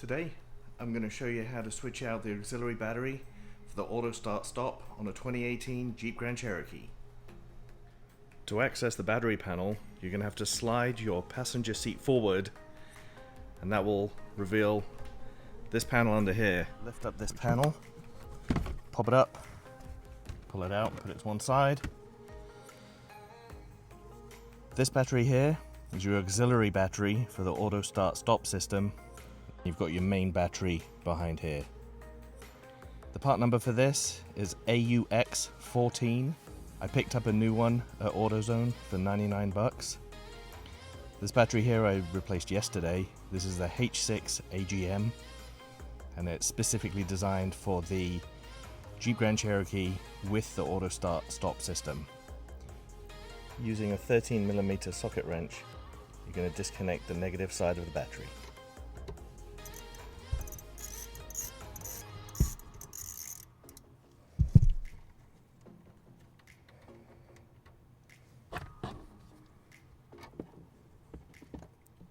Today I'm going to show you how to switch out the auxiliary battery for the auto start stop on a 2018 Jeep Grand Cherokee. To access the battery panel, you're going to have to slide your passenger seat forward, and that will reveal this panel under here. Lift up this panel, pop it up, pull it out, put it to one side. This battery here is your auxiliary battery for the auto start stop system. You've got your main battery behind here. The part number for this is AUX14. I picked up a new one at AutoZone for 99 bucks. This battery here I replaced yesterday. This is the H6 AGM, and it's specifically designed for the Jeep Grand Cherokee with the auto start stop system. Using a 13mm socket wrench, you're going to disconnect the negative side of the battery.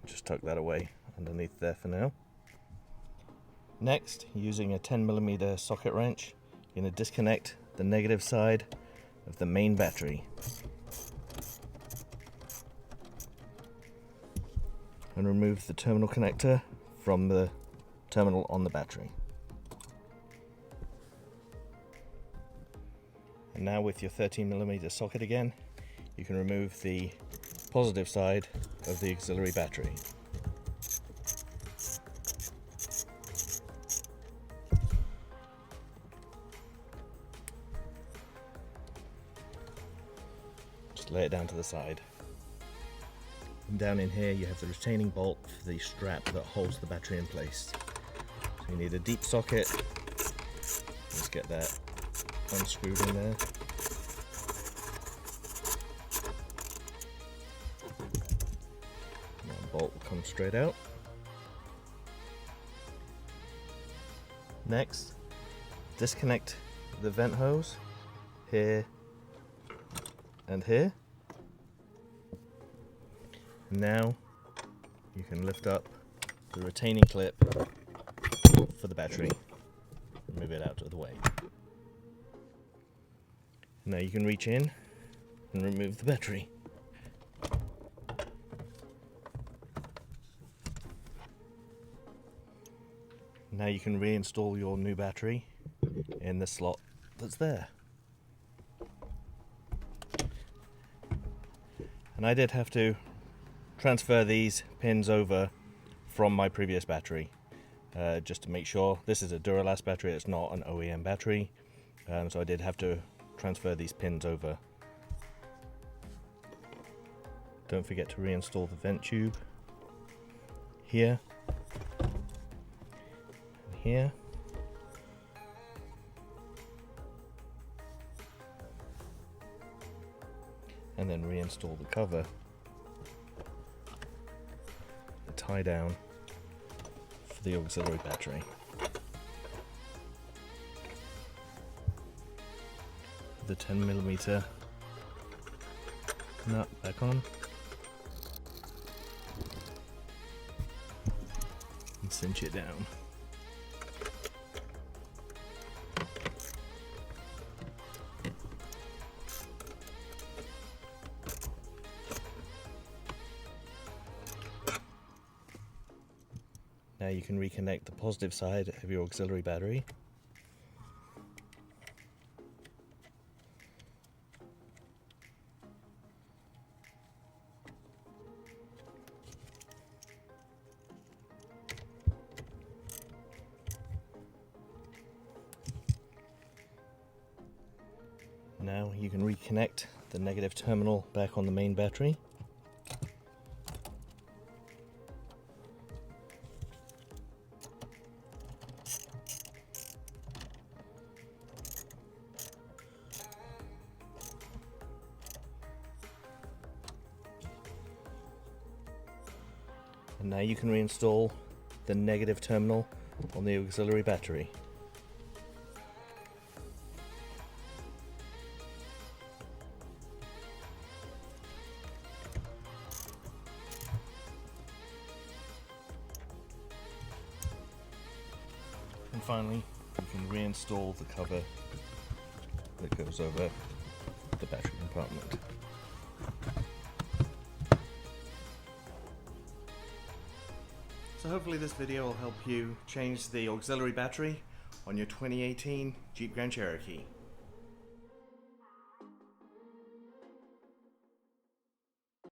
Just tuck that away underneath there for now. Next, using a 10mm socket wrench, you're going to disconnect the negative side of the main battery. And remove the terminal connector from the terminal on the battery. And now with your 13mm socket again, you can remove the positive side of the auxiliary battery. Just lay it down to the side. And down in here you have the retaining bolt for the strap that holds the battery in place. So you need a deep socket. Let's get that unscrewed in there. And that bolt will come straight out. Next, disconnect the vent hose here and here. Now you can lift up the retaining clip for the battery and move it out of the way. Now you can reach in and remove the battery. Now you can reinstall your new battery in the slot that's there. And I did have to transfer these pins over from my previous battery just to make sure. This is a Duralast battery, it's not an OEM battery, so I did have to transfer these pins over. Don't forget to reinstall the vent tube here and here. And then reinstall the cover, the tie down for the auxiliary battery. Put the 10mm nut back on and cinch it down. Now you can reconnect the positive side of your auxiliary battery. Now you can reconnect the negative terminal back on the main battery. And now you can reinstall the negative terminal on the auxiliary battery. And finally, you can reinstall the cover that goes over the battery compartment. So hopefully this video will help you change the auxiliary battery on your 2018 Jeep Grand Cherokee.